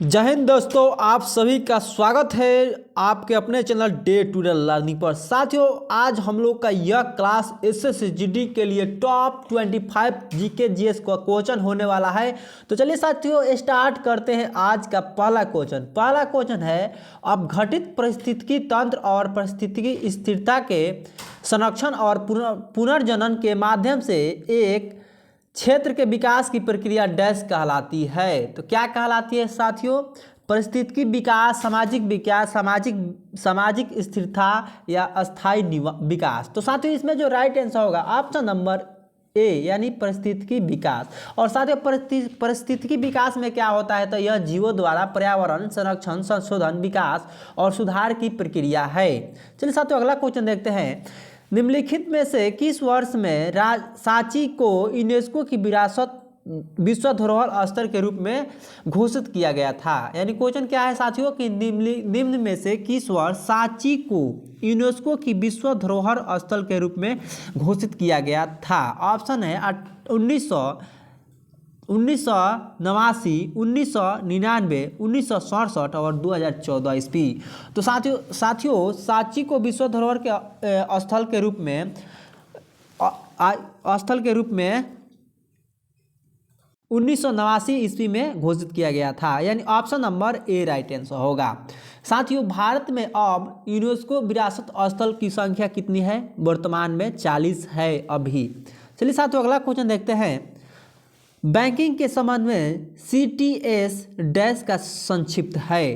जय हिंद दोस्तों, आप सभी का स्वागत है आपके अपने channel day to day learning पर। साथियों, आज हम लोग का यह क्लास एसएससी जीडी के लिए टॉप 25 जीके जीएस का क्वेश्चन होने वाला है। तो चलिए साथियों, स्टार्ट करते हैं आज का पहला क्वेश्चन। पहला क्वेश्चन है, अब घटित पारिस्थितिकी तंत्र और पारिस्थितिकी स्थिरता के संरक्षण और पुनर्जनन के माध्यम से एक क्षेत्र के विकास की प्रक्रिया डैश कहलाती है। तो क्या कहलाती है साथियों? पारिस्थितिकी विकास, सामाजिक स्थिरता या अस्थायी विकास। तो साथियों, इसमें जो राइट आंसर होगा ऑप्शन नंबर ए यानी पारिस्थितिकी विकास। और साथियों, पारिस्थितिकी विकास में क्या होता है? तो यह जीवों द्वारा पर्यावरण संरक्षण, संशोधन, विकास और सुधार की प्रक्रिया है। चलिए साथियों, अगला क्वेश्चन देखते हैं। निम्नलिखित में से किस वर्ष में सांची को यूनेस्को की विरासत विश्व धरोहर स्थल के रूप में घोषित किया गया था? यानी क्वेश्चन क्या है साथियों कि निम्न में से किस वर्ष सांची को यूनेस्को की विश्व धरोहर स्थल के रूप में घोषित किया गया था? ऑप्शन है 1989, 1999, 1967 और 2014 ईस्वी। तो साथियों सांची को विश्व धरोहर के स्थल के रूप में 1989 ईस्वी में घोषित किया गया था। यानी option number A right answer होगा। साथियों, भारत में अब यूनेस्को विरासत स्थल की संख्या कितनी है? वर्तमान में 40 है अभी। चलिए साथियों, अगला क्वेश्चन देखते हैं। बैंकिंग के संबंध में सीटीएस डैश का संक्षिप्त है।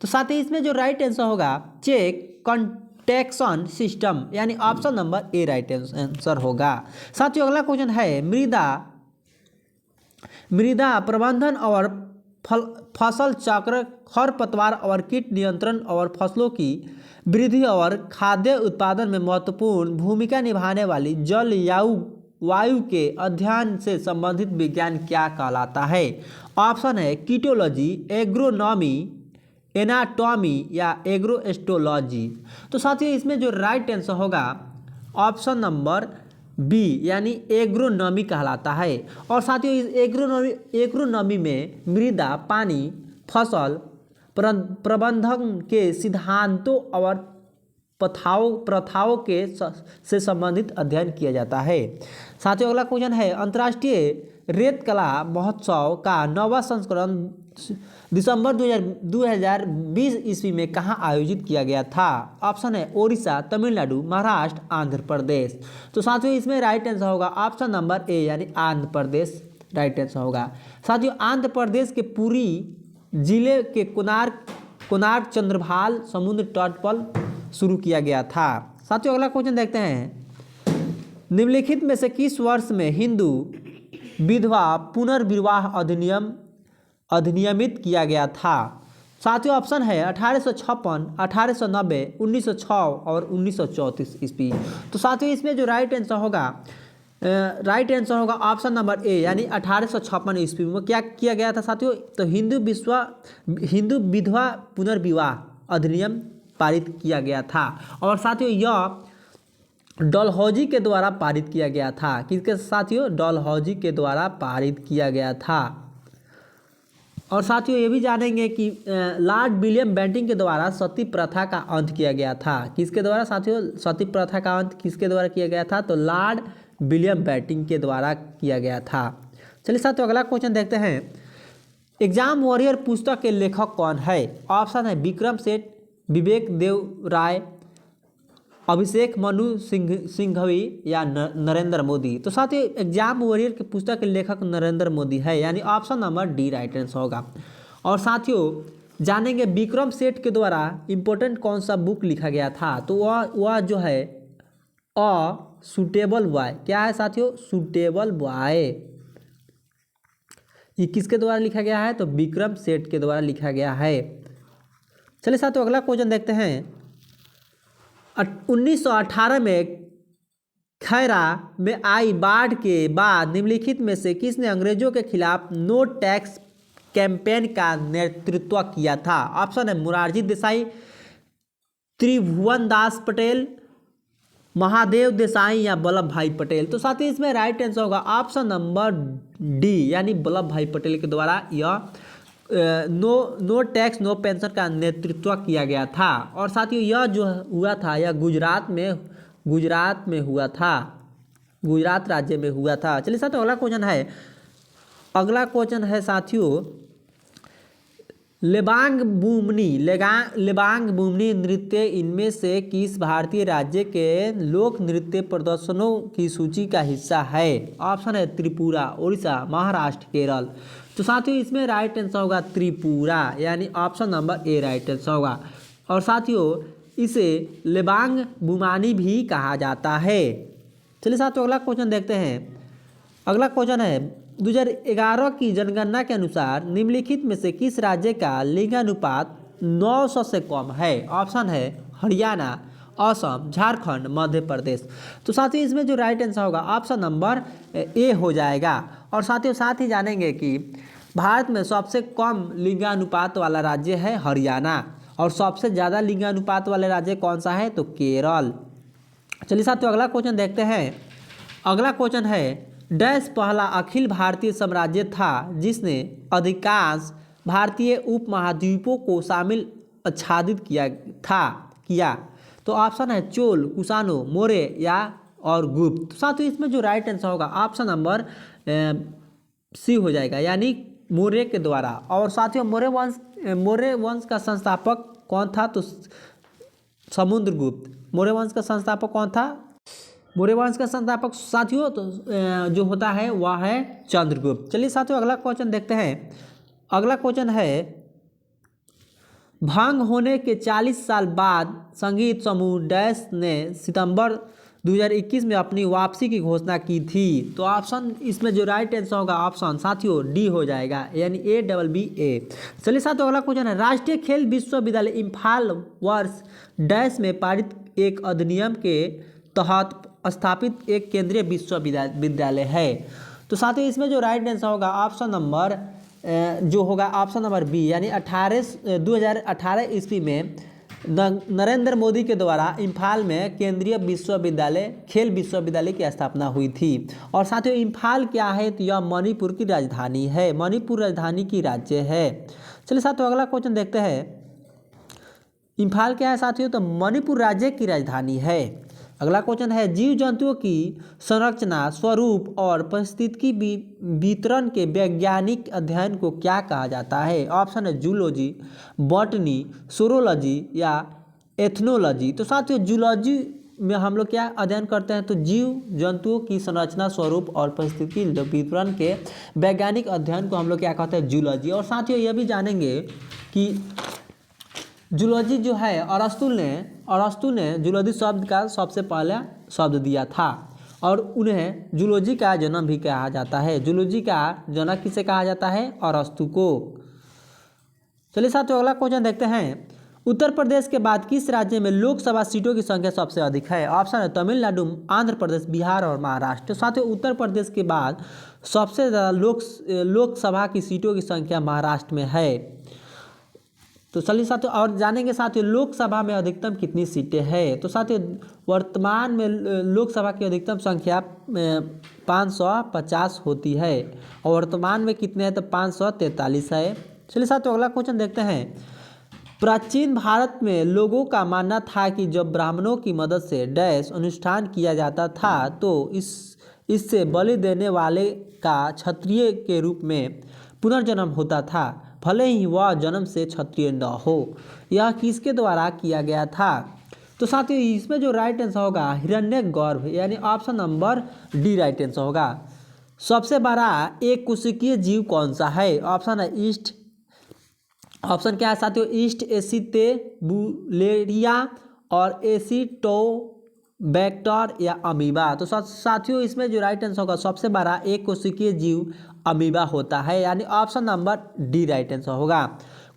तो साथ ही इसमें जो राइट आंसर होगा चेक कंटेक्शन सिस्टम, यानी option number A right answer होगा। साथियों, अगला क्वेश्चन है, मृदा प्रबंधन और फसल चक्र, खरपतवार और कीट नियंत्रण और फसलों की वृद्धि और खाद्य उत्पादन में महत्वपूर्ण भूमिका निभाने वाली वायु के अध्ययन से संबंधित विज्ञान क्या कहलाता है? ऑप्शन है कीटोलॉजी, एग्रोनॉमी, एनाटॉमी या एग्रोएस्ट्रोलॉजी। तो साथियों, इसमें जो राइट आंसर होगा ऑप्शन नंबर बी यानी एग्रोनॉमी कहलाता है। और साथियों, इस एग्रोनॉमी में मृदा, पानी, फसल प्रबंधन के सिद्धांतों और प्रथाओं के से संबंधित अध्ययन किया जाता है। साथियों, अगला क्वेश्चन है, अंतर्राष्ट्रीय रेत कला महोत्सव का 9वां संस्करण दिसंबर 2020 ईस्वी में कहाँ आयोजित किया गया था? ऑप्शन है ओडिशा, तमिलनाडु, महाराष्ट्र, आंध्र प्रदेश। तो साथियों, इसमें राइट आंसर होगा ऑप्शन नंबर ए यानी आंध्र प्रदेश राइट आंसर होगा। साथियों, आंध्र प्रदेश के पुरी जिले के कोणार्क चंद्रभाल समुद्र तट पर शुरू किया गया था। साथियों, अगला क्वेश्चन देखते हैं। निम्नलिखित में से किस वर्ष में हिंदू विधवा पुनर्विवाह अधिनियमित किया गया था? साथियों, ऑप्शन है 1856, 1890, 1906 और 1934 ईस्वी। तो साथियों, इसमें जो राइट आंसर होगा ऑप्शन नंबर ए यानी 1856 ईस्वी में क्या किया गया था साथियों? तो हिंदू विधवा पुनर्विवाह अधिनियम पारित किया गया था। और साथियों, यह डलहौजी के द्वारा पारित किया गया था। किसके साथियों? डलहौजी के द्वारा पारित किया गया था। और साथियों, ये भी जानेंगे कि लॉर्ड विलियम बेंटिंक के द्वारा सती प्रथा का अंत किया गया था। किसके द्वारा साथियों सती प्रथा का अंत किसके द्वारा किया गया था? तो लॉर्ड विलियम बेंटिंक के द्वारा किया गया था। चलिए साथियों, अगला क्वेश्चन देखते हैं। एग्जाम वॉरियर पुस्तक के लेखक कौन है? ऑप्शन है विक्रम सेठ, विवेक देव राय, अभिषेक मनु सिंघवी या नरेंद्र मोदी। तो साथियों, एग्जाम वॉरियर की पुस्तक के लेखक नरेंद्र मोदी है, यानी option number D right answer होगा। और साथियों, जानेंगे विक्रम सेठ के द्वारा इंपॉर्टेंट कौन सा बुक लिखा गया था? तो वह जो है अ सुटेबल बॉय। क्या है साथियों? Suitable boy. ये किसके द्वारा लिखा गया है? तो विक्रम सेठ के द्वारा लिखा गया है। चलिए साथियों, अगला क्वेश्चन देखते हैं। 1918 में खैरा में आई बाढ़ के बाद निम्नलिखित में से किसने अंग्रेजों के खिलाफ नो टैक्स कैंपेन का नेतृत्व किया था? ऑप्शन है मोरारजी देसाई, त्रिभुवन दास पटेल, महादेव देसाई या वल्लभ भाई पटेल। तो साथ ही इसमें राइट आंसर होगा ऑप्शन नंबर डी यानी वल्लभ भाई पटेल के द्वारा यह नो टैक्स नो पेंशन का नेतृत्व किया गया था। और साथियों यह जो हुआ था यह गुजरात में हुआ था, गुजरात राज्य में हुआ था। चलिए साथियों अगला क्वेश्चन है साथियों, लेबांग बुमनी नृत्य इनमें से किस भारतीय राज्य के लोक नृत्य प्रदर्शनों की सूची का हिस्सा है? ऑप्शन है त्रिपुरा, उड़ीसा, महाराष्ट्र, केरल। तो साथियों इसमें राइट आंसर होगा त्रिपुरा, यानी option number A right answer होगा। और साथियों इसे लेबांग बुमानी भी कहा जाता है। चलिए साथियों अगला क्वेश्चन देखते हैं। अगला क्वेश्चन है 2011 की जनगणना के अनुसार निम्नलिखित में से किस राज्य का लिंगानुपात 900 से कम है? ऑप्शन है हरियाणा, असम, झारखंड, मध्य प्रदेश। तो साथियों इसमें जो राइट आंसर होगा ऑप्शन नंबर ए हो जाएगा। और साथियों साथ ही जानेंगे कि भारत में सबसे कम लिंगानुपात वाला राज्य है हरियाणा, और सबसे ज़्यादा लिंगानुपात वाले राज्य कौन सा है? तो केरल। चलिए साथियों अगला क्वेश्चन देखते हैं। अगला क्वेश्चन है डैश पहला अखिल भारतीय साम्राज्य था जिसने अधिकांश भारतीय उपमहाद्वीपों को शामिल आच्छादित किया। तो ऑप्शन है चोल, कुषाणों, मौर्य या और गुप्त। तो साथियों इसमें जो राइट आंसर होगा ऑप्शन नंबर सी हो जाएगा, यानी मौर्य के द्वारा। और साथियों मौर्य वंश का संस्थापक कौन था? तो समुद्रगुप्त। मौर्य वंश का संस्थापक कौन था? मौर्य वंश का संस्थापक साथियों तो जो होता है वह है चंद्रगुप्त। चलिए साथियों अगला क्वेश्चन देखते हैं। अगला क्वेश्चन है भंग होने के 40 साल बाद संगीत समूह डैश ने सितंबर 2021 में अपनी वापसी की घोषणा की थी। तो ऑप्शन इसमें जो राइट आंसर होगा ऑप्शन साथियों डी हो जाएगा, यानी ABBA। चलिए साथियों अगला क्वेश्चन है राष्ट्रीय खेल विश्वविद्यालय इम्फाल वर्ष डैश में पारित एक अधिनियम के तहत स्थापित एक केंद्रीय विश्वविद्यालय है। तो साथियों इसमें जो राइट आंसर होगा ऑप्शन नंबर जो होगा ऑप्शन नंबर बी, यानी 2018 ईस्वी में नरेंद्र मोदी के द्वारा इम्फाल में केंद्रीय खेल विश्वविद्यालय की स्थापना हुई थी। और साथियों इम्फाल क्या है? तो यह मणिपुर की राजधानी है, मणिपुर राजधानी की राज्य है। चलिए साथियों अगला क्वेश्चन देखते हैं। इम्फाल क्या है साथियों? तो मणिपुर राज्य की राजधानी है। अगला क्वेश्चन है जीव जंतुओं की संरचना, स्वरूप और पारिस्थितिकी वितरण के वैज्ञानिक अध्ययन को क्या कहा जाता है? ऑप्शन है जूलॉजी, बॉटनी, सोरोलॉजी या एथनोलॉजी। तो साथियों जूलॉजी में हम लोग क्या अध्ययन करते हैं? तो जीव जंतुओं की संरचना, स्वरूप और पारिस्थितिकी वितरण के वैज्ञानिक अध्ययन को हम लोग क्या कहते हैं? जूलॉजी। और साथियों यह भी जानेंगे कि जूलॉजी जो है अरस्तु ने जूलॉजी शब्द का सबसे पहला शब्द दिया था, और उन्हें जूलॉजी का जन्म भी कहा जाता है। जूलॉजी का जनक किसे कहा जाता है? अरस्तु को। चलिए साथियों अगला क्वेश्चन देखते हैं। उत्तर प्रदेश के बाद किस राज्य में लोकसभा सीटों की संख्या सबसे अधिक है? ऑप्शन है तमिलनाडु, आंध्र प्रदेश, बिहार और महाराष्ट्र। साथियों उत्तर प्रदेश के बाद सबसे ज़्यादा लोकसभा की सीटों की संख्या महाराष्ट्र में है। तो चलिए साथियों और जानेंगे साथियों लोकसभा में अधिकतम कितनी सीटें हैं? तो साथियों वर्तमान में लोकसभा की अधिकतम संख्या 550 होती है, और वर्तमान में कितने हैं? तो 543 है। चलिए साथियों अगला क्वेश्चन देखते हैं। प्राचीन भारत में लोगों का मानना था कि जब ब्राह्मणों की मदद से डैश अनुष्ठान किया जाता था तो इससे बलि देने वाले का क्षत्रिय के रूप में पुनर्जन्म होता था, भले ही वह जन्म से क्षत्रिय न हो। यह किसके द्वारा किया गया था? तो साथियों इसमें जो राइट आंसर होगा हिरण्यगर्भ, यानी option number D right answer होगा। सबसे बड़ा एक कोशिकीय जीव कौन सा है? ऑप्शन है ऑप्शन क्या है साथियों? ईस्ट एसिटेबुलेरिया और एसिटोबैक्टर या अमीबा। तो साथियों इसमें जो राइट आंसर होगा सबसे बड़ा एक कोशिकीय जीव अमीबा होता है, यानी option number D right answer होगा।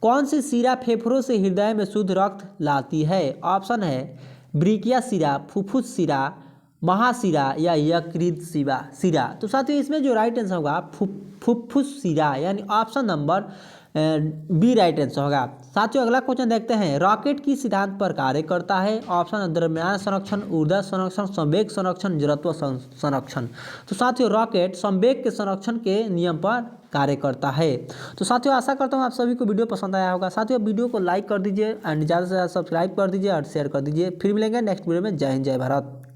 कौन सी शिरा फेफड़ों से हृदय में शुद्ध रक्त लाती है? ऑप्शन है ब्रिकिया शिरा, फुफ्फुस शिरा, महाशिरा या यकृत शिरा। तो साथियों इसमें जो राइट आंसर होगा फुफ्फुस शिरा, यानी option number B right answer होगा। साथियों अगला क्वेश्चन देखते हैं, रॉकेट किस सिद्धांत पर कार्य करता है? ऑप्शन द्रव्यमान संरक्षण, ऊर्जा संरक्षण, संवेग संरक्षण, जड़त्व संरक्षण। तो साथियों रॉकेट संवेग के संरक्षण के नियम पर कार्य करता है। तो साथियों आशा करता हूँ आप सभी को वीडियो पसंद आया होगा। साथियों वीडियो को लाइक कर दीजिए एंड ज़्यादा से ज़्यादा सब्सक्राइब कर दीजिए और शेयर कर दीजिए। फिर मिलेंगे नेक्स्ट वीडियो में। जय हिंद, जय भारत।